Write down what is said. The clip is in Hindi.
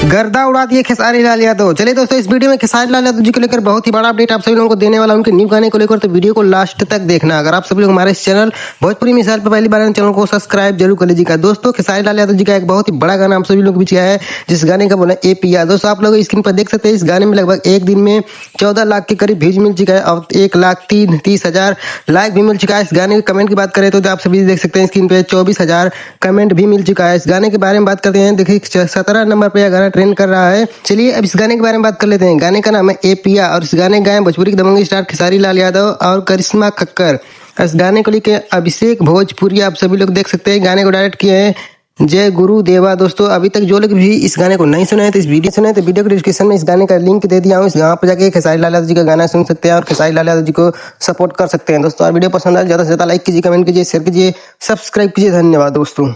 गर्दा उड़ा दिए खेसारी लाल यादव। चलिए दोस्तों, इस वीडियो में खेसारी लाल यादव जी को लेकर बहुत ही बड़ा अपडेट आप सभी लोगों को देने वाला, उनके न्यू गाने को लेकर, तो वीडियो को लास्ट तक देखना। अगर आप सभी लोग हमारे इस चैनल भोजपुरी मिसाइल पर पहली बार चैनल को सब्सक्राइब जरूर कर लीजिएगा। दोस्तों, खेसारी लाल यादव जी का एक बहुत ही बड़ा गाना आप सभी लोग के बीच आया है, जिस गाने का बोला ए पिया। दोस्तों, आप लोग स्क्रीन पर देख सकते हैं, इस गाने में लगभग एक दिन में 14 लाख के करीब व्यूज मिल चुका है और 1,30,30,000 लाइक भी मिल चुका है। इस गाने के कमेंट की बात करें तो आप सभी देख सकते हैं स्क्रीन पे 24,000 कमेंट भी मिल चुका है। इस गाने के बारे में बात करते हैं। देखिए 17 नंबर पर यह गाना ट्रेंड कर रहा है। चलिए अब इस गाने के बारे में बात कर लेते हैं। गाने का नाम है ए पिया और इस गाने गाए भोजपुरी के दबंग स्टार खेसारी लाल यादव और करिश्मा कक्कर। इस गाने को लेकर अभिषेक भोजपुरी आप सभी लोग देख सकते हैं, गाने को डायरेक्ट किए हैं जय गुरु देवा। दोस्तों, अभी तक जो लोग भी इस गाने को नहीं सुने हैं तो इस वीडियो सुने तो वीडियो के डिस्क्रिप्शन में इस गाने का लिंक दे दिया हूँ। इस यहाँ पर जाके खेसारी लाल यादव जी का गाना सुन सकते हैं और खेसारी लाल यादव जी को सपोर्ट कर सकते हैं। दोस्तों, और वीडियो पसंद आए ज़्यादा से ज़्यादा लाइक कीजिए, कमेंट कीजिए, शेयर कीजिए, सब्सक्राइब कीजिए। धन्यवाद दोस्तों।